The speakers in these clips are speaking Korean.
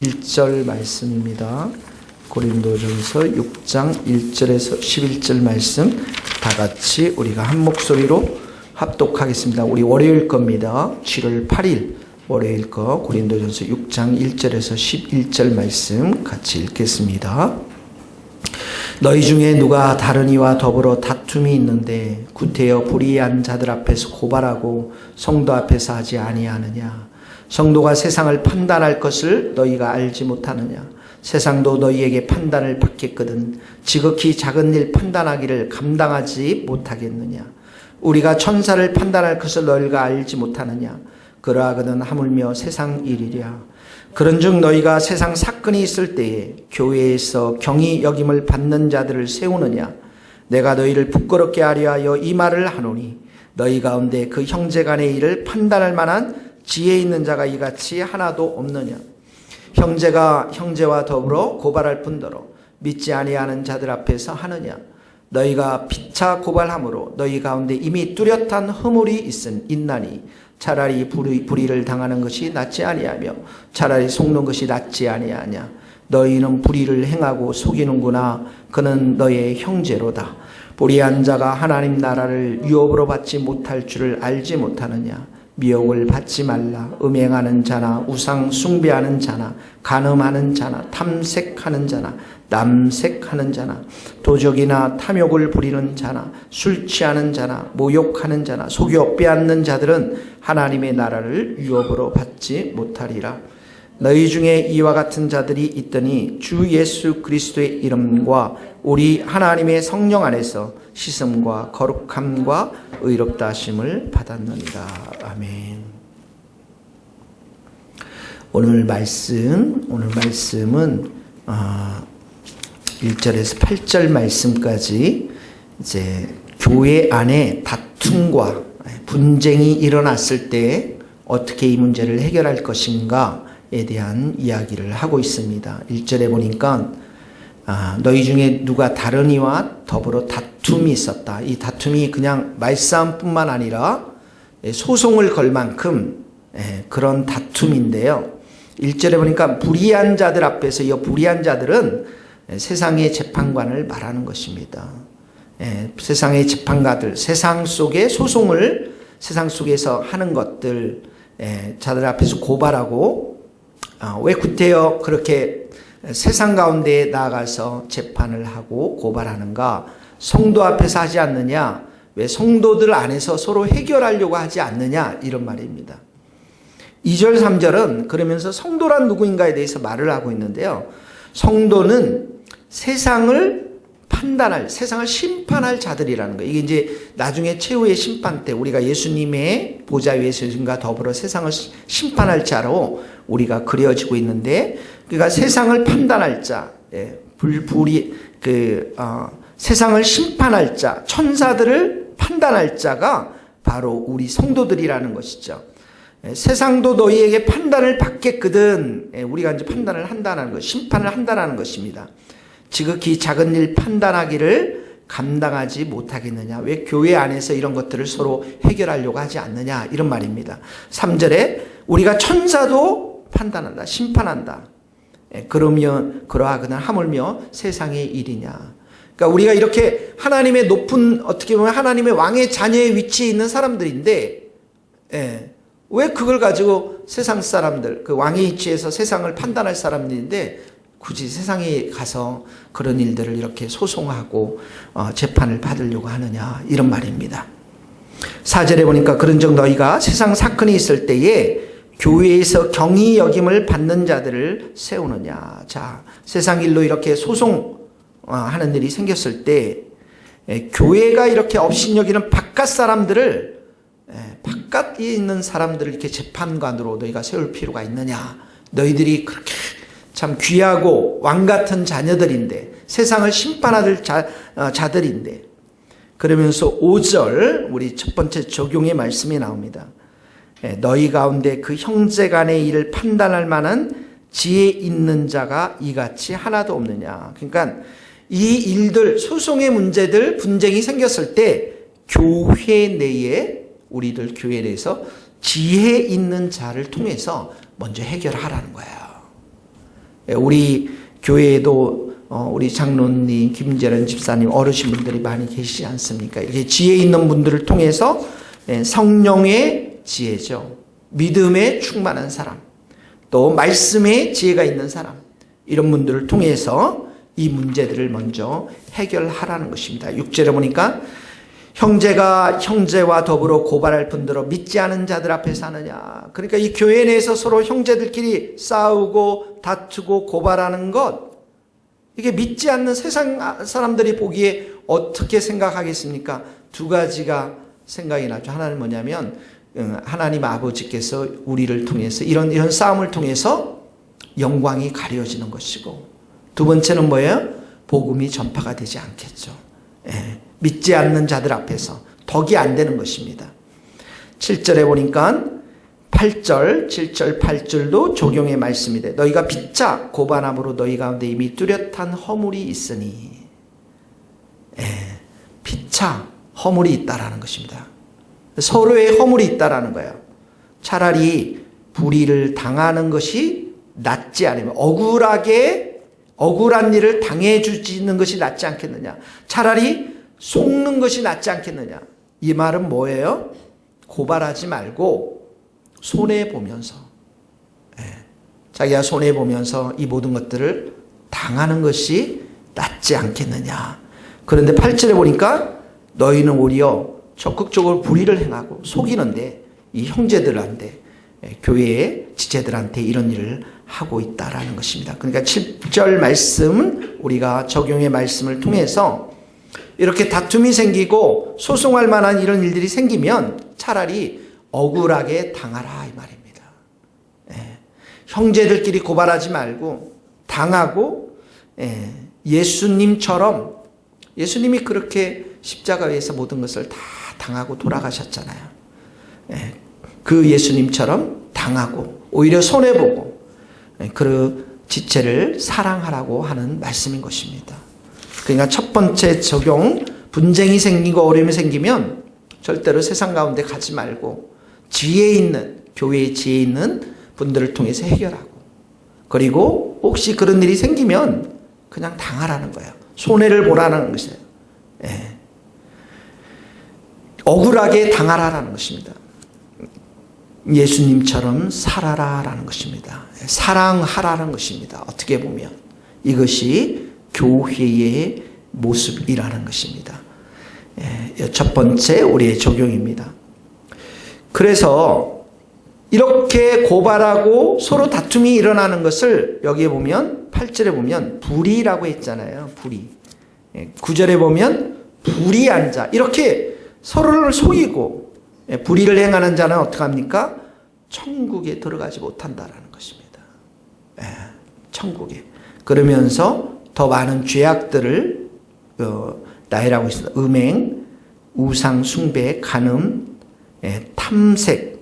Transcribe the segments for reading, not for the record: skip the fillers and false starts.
1절 말씀입니다. 고린도전서 6장 1절에서 11절 말씀 다 같이 우리가 한 목소리로 합독하겠습니다. 우리 월요일 겁니다. 7월 8일 월요일 거 고린도전서 6장 1절에서 11절 말씀 같이 읽겠습니다. 너희 중에 누가 다른 이와 더불어 다툼이 있는데 구태여 불의한 자들 앞에서 고발하고 성도 앞에서 하지 아니하느냐. 성도가 세상을 판단할 것을 너희가 알지 못하느냐. 세상도 너희에게 판단을 받겠거든 지극히 작은 일 판단하기를 감당하지 못하겠느냐. 우리가 천사를 판단할 것을 너희가 알지 못하느냐. 그러하거든 하물며 세상 일이랴. 그런즉 너희가 세상 사건이 있을 때에 교회에서 경히 여김을 받는 자들을 세우느냐. 내가 너희를 부끄럽게 하려 하여 이 말을 하노니 너희 가운데 그 형제 간의 일을 판단할 만한 지혜 있는 자가 이같이 하나도 없느냐. 형제가 형제와 더불어 고발할 뿐더러 믿지 아니하는 자들 앞에서 하느냐. 너희가 피차 고발함으로 너희 가운데 이미 뚜렷한 허물이 있나니 차라리 불의를 당하는 것이 낫지 아니하며 차라리 속는 것이 낫지 아니하냐. 너희는 불의를 행하고 속이는구나. 그는 너의 형제로다. 불의한 자가 하나님 나라를 유업으로 받지 못할 줄을 알지 못하느냐. 미혹을 받지 말라. 음행하는 자나 우상 숭배하는 자나 간음하는 자나 탐색하는 자나 남색하는 자나 도적이나 탐욕을 부리는 자나 술 취하는 자나 모욕하는 자나 속여 빼앗는 자들은 하나님의 나라를 유업으로 받지 못하리라. 너희 중에 이와 같은 자들이 있더니 주 예수 그리스도의 이름과 우리 하나님의 성령 안에서 씻음과 거룩함과 의롭다 하심을 받았느니라. 아멘. 오늘 말씀은 1절에서 8절 말씀까지 이제 교회 안에 다툼과 분쟁이 일어났을 때 어떻게 이 문제를 해결할 것인가에 대한 이야기를 하고 있습니다. 1절에 보니까 너희 중에 누가 다른 이와 더불어 다툼이 있었다. 이 다툼이 그냥 말싸움뿐만 아니라 소송을 걸 만큼 그런 다툼인데요. 1절에 보니까 불의한 자들 앞에서 이 불의한 자들은 세상의 재판관을 말하는 것입니다. 세상의 재판가들, 세상 속의 소송을 세상 속에서 하는 것들, 자들 앞에서 고발하고 왜 구태여 그렇게 세상 가운데에 나아가서 재판을 하고 고발하는가? 성도 앞에서 하지 않느냐? 왜 성도들 안에서 서로 해결하려고 하지 않느냐? 이런 말입니다. 2절 3절은 그러면서 성도란 누구인가에 대해서 말을 하고 있는데요. 성도는 세상을 판단할, 세상을 심판할 자들이라는 거예요. 이게 이제 나중에 최후의 심판 때 우리가 예수님의 보좌 위에 서신과 더불어 세상을 심판할 자로 우리가 그려지고 있는데, 그러니까 세상을 판단할 자, 세상을 심판할 자, 천사들을 판단할 자가 바로 우리 성도들이라는 것이죠. 세상도 너희에게 판단을 받겠거든. 우리가 이제 판단을 한다는 것, 심판을 한다는 것입니다. 지극히 작은 일 판단하기를 감당하지 못하겠느냐. 왜 교회 안에서 이런 것들을 서로 해결하려고 하지 않느냐. 이런 말입니다. 3절에 우리가 천사도 판단한다. 심판한다. 그러면 그러하거나 하물며 세상의 일이냐. 그러니까 우리가 이렇게 하나님의 높은, 어떻게 보면 하나님의 왕의 자녀의 위치에 있는 사람들인데, 왜 그걸 가지고 세상 사람들, 그 왕의 위치에서 세상을 판단할 사람들인데 굳이 세상에 가서 그런 일들을 이렇게 소송하고 재판을 받으려고 하느냐, 이런 말입니다. 4절에 보니까 그런즉 너희가 세상 사건이 있을 때에 교회에서 경히 여김을 받는 자들을 세우느냐. 자, 세상 일로 이렇게 소송하는 일이 생겼을 때 교회가 이렇게 업신여기는 바깥 사람들을, 바깥에 있는 사람들을 이렇게 재판관으로 너희가 세울 필요가 있느냐. 너희들이 그렇게 참 귀하고 왕 같은 자녀들인데, 세상을 심판할 자들인데. 그러면서 5절 우리 첫 번째 적용의 말씀이 나옵니다. 너희 가운데 그 형제 간의 일을 판단할 만한 지혜 있는 자가 이같이 하나도 없느냐. 그러니까 이 일들, 소송의 문제들, 분쟁이 생겼을 때 교회 내에, 우리들 교회 내에서 지혜 있는 자를 통해서 먼저 해결하라는 거예요. 우리 교회에도 우리 장로님, 김재련 집사님, 어르신분들이 많이 계시지 않습니까? 이게 지혜 있는 분들을 통해서 성령의 지혜죠. 믿음에 충만한 사람, 또 말씀에 지혜가 있는 사람, 이런 분들을 통해서 이 문제들을 먼저 해결하라는 것입니다. 6절에 보니까 형제가 형제와 더불어 고발할 뿐더러 믿지 않은 자들 앞에서 하느냐. 그러니까 이 교회 내에서 서로 형제들끼리 싸우고 다투고 고발하는 것, 이게 믿지 않는 세상 사람들이 보기에 어떻게 생각하겠습니까? 두 가지가 생각이 나죠. 하나는 뭐냐면 하나님 아버지께서 우리를 통해서 이런 싸움을 통해서 영광이 가려지는 것이고, 두 번째는 뭐예요? 복음이 전파가 되지 않겠죠. 믿지 않는 자들 앞에서 덕이 안 되는 것입니다. 7절에 보니까 8절, 7절, 8절도 적용의 말씀이 돼. 너희가 피차 고반함으로 너희 가운데 이미 뚜렷한 허물이 있으니. 피차 허물이 있다라는 것입니다. 서로의 허물이 있다라는 거예요. 차라리 불의를 당하는 것이 낫지 않으면 억울한 일을 당해주지는 것이 낫지 않겠느냐. 차라리 속는 것이 낫지 않겠느냐. 이 말은 뭐예요? 고발하지 말고 손해보면서, 자기가 손해보면서 이 모든 것들을 당하는 것이 낫지 않겠느냐. 그런데 8절에 보니까 너희는 오히려 적극적으로 불의를 행하고 속이는데, 이 형제들한테, 교회의 지체들한테 이런 일을 하고 있다라는 것입니다. 그러니까 7절 말씀은 우리가 적용의 말씀을 통해서 이렇게 다툼이 생기고 소송할 만한 이런 일들이 생기면 차라리 억울하게 당하라, 이 말입니다. 형제들끼리 고발하지 말고 당하고, 예수님처럼, 예수님이 그렇게 십자가에서 모든 것을 다 당하고 돌아가셨잖아요. 그 예수님처럼 당하고 오히려 손해보고 그 지체를 사랑하라고 하는 말씀인 것입니다. 그러니까 첫 번째 적용, 분쟁이 생기고 어려움이 생기면 절대로 세상 가운데 가지 말고 지혜 있는, 교회에 지혜 있는 분들을 통해서 해결하고, 그리고 혹시 그런 일이 생기면 그냥 당하라는 거예요. 손해를 보라는 것이에요. 억울하게 당하라라는 것입니다. 예수님처럼 살아라라는 것입니다. 사랑하라는 것입니다. 어떻게 보면 이것이 교회의 모습이라는 것입니다. 첫 번째 우리의 적용입니다. 그래서 이렇게 고발하고 서로 다툼이 일어나는 것을 여기에 보면 8절에 보면 불의라고 했잖아요. 불의. 9절에 보면 불의한 자, 이렇게 서로를 속이고 불의를 행하는 자는 어떻게 합니까? 천국에 들어가지 못한다라는 것입니다. 천국에. 그러면서 더 많은 죄악들을 나열하고 있습니다. 음행, 우상 숭배, 간음, 탐색.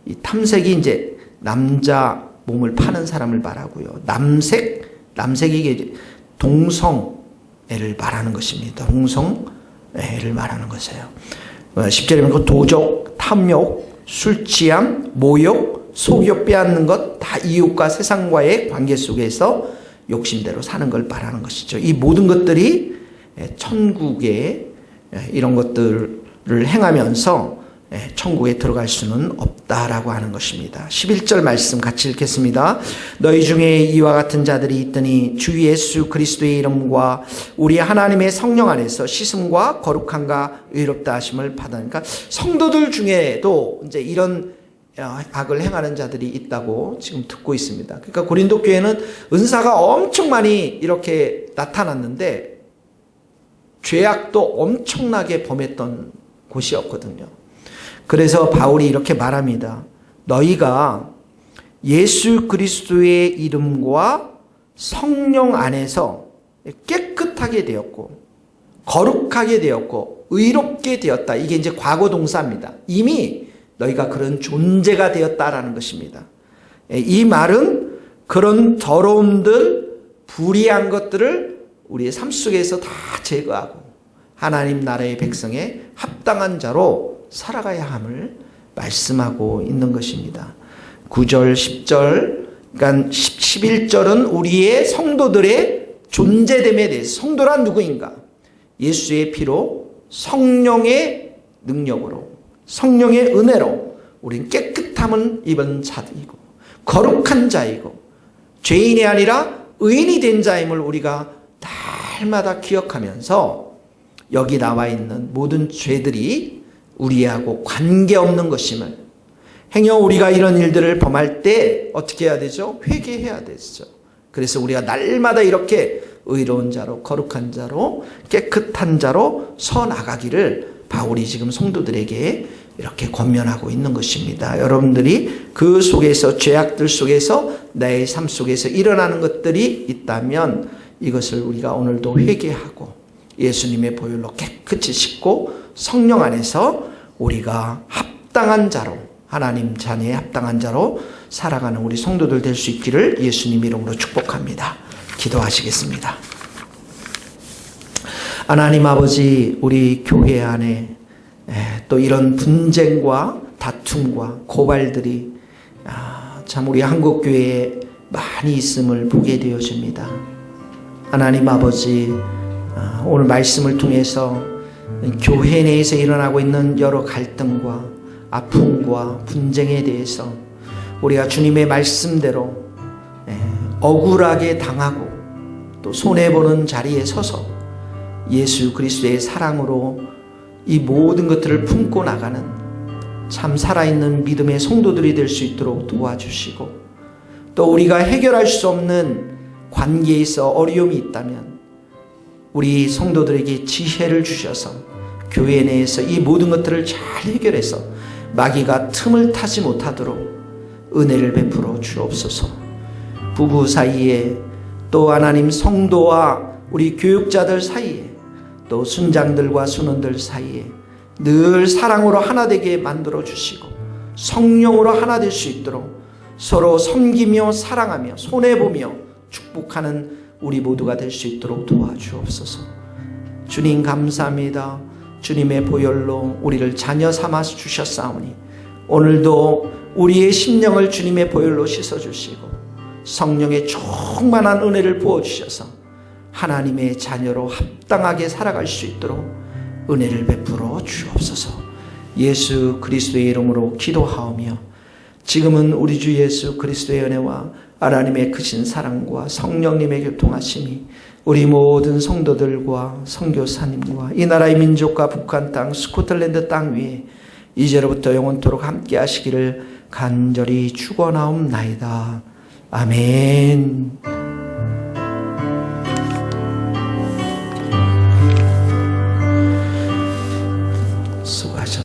이 탐색이 이제 남자 몸을 파는 사람을 말하고요. 남색이 이게 동성애를 말하는 것입니다. 동성애를 말하는 것이에요. 10절에 보면 도적, 탐욕, 술취함, 모욕, 속욕 빼앗는 것, 다 이웃과 세상과의 관계 속에서 욕심대로 사는 걸 말하는 것이죠. 이 모든 것들이 천국에 이런 것들을 행하면서 천국에 들어갈 수는 없다라고 하는 것입니다. 11절 말씀 같이 읽겠습니다. 너희 중에 이와 같은 자들이 있더니 주 예수 그리스도의 이름과 우리 하나님의 성령 안에서 씻음과 거룩함과 의롭다 하심을 받으니까, 성도들 중에도 이제 이런 악을 행하는 자들이 있다고 지금 듣고 있습니다. 그러니까 고린도 교회는 은사가 엄청 많이 이렇게 나타났는데 죄악도 엄청나게 범했던 곳이었거든요. 그래서 바울이 이렇게 말합니다. 너희가 예수 그리스도의 이름과 성령 안에서 깨끗하게 되었고 거룩하게 되었고 의롭게 되었다. 이게 이제 과거 동사입니다. 이미 너희가 그런 존재가 되었다라는 것입니다. 이 말은 그런 더러움들, 불의한 것들을 우리의 삶 속에서 다 제거하고 하나님 나라의 백성에 합당한 자로 살아가야 함을 말씀하고 있는 것입니다. 9절, 10절 그러니까 11절은 우리의 성도들의 존재됨에 대해서, 성도란 누구인가? 예수의 피로, 성령의 능력으로, 성령의 은혜로 우리는 깨끗함을 입은 자이고 거룩한 자이고 죄인이 아니라 의인이 된 자임을 우리가 날마다 기억하면서 여기 나와 있는 모든 죄들이 우리하고 관계없는 것임을, 행여 우리가 이런 일들을 범할 때 어떻게 해야 되죠? 회개해야 되죠. 그래서 우리가 날마다 이렇게 의로운 자로, 거룩한 자로, 깨끗한 자로 서 나가기를 바울이 지금 성도들에게 이렇게 권면하고 있는 것입니다. 여러분들이 그 속에서, 죄악들 속에서, 나의 삶 속에서 일어나는 것들이 있다면 이것을 우리가 오늘도 회개하고 예수님의 보혈로 깨끗이 씻고 성령 안에서 우리가 합당한 자로, 하나님 자녀의 합당한 자로 살아가는 우리 성도들 될 수 있기를 예수님 이름으로 축복합니다. 기도하시겠습니다. 하나님 아버지, 우리 교회 안에 또 이런 분쟁과 다툼과 고발들이 참 우리 한국교회에 많이 있음을 보게 되어집니다. 하나님 아버지, 오늘 말씀을 통해서 교회 내에서 일어나고 있는 여러 갈등과 아픔과 분쟁에 대해서 우리가 주님의 말씀대로 억울하게 당하고 또 손해보는 자리에 서서 예수 그리스도의 사랑으로 이 모든 것들을 품고 나가는 참 살아있는 믿음의 성도들이 될 수 있도록 도와주시고, 또 우리가 해결할 수 없는 관계에서 어려움이 있다면 우리 성도들에게 지혜를 주셔서 교회 내에서 이 모든 것들을 잘 해결해서 마귀가 틈을 타지 못하도록 은혜를 베풀어 주옵소서. 부부 사이에, 또 하나님 성도와 우리 교육자들 사이에, 또 순장들과 순원들 사이에 늘 사랑으로 하나 되게 만들어 주시고 성령으로 하나 될 수 있도록 서로 섬기며 사랑하며 손해보며 축복하는 우리 모두가 될 수 있도록 도와주옵소서. 주님 감사합니다. 주님의 보혈로 우리를 자녀 삼아 주셨사오니 오늘도 우리의 심령을 주님의 보혈로 씻어주시고 성령의 충만한 은혜를 부어주셔서 하나님의 자녀로 합당하게 살아갈 수 있도록 은혜를 베풀어 주옵소서. 예수 그리스도의 이름으로 기도하오며, 지금은 우리 주 예수 그리스도의 은혜와 하나님의 크신 사랑과 성령님의 교통하심이 우리 모든 성도들과 선교사님과 이 나라의 민족과 북한 땅, 스코틀랜드 땅 위에 이제로부터 영원토록 함께 하시기를 간절히 축원하옵나이다. 아멘.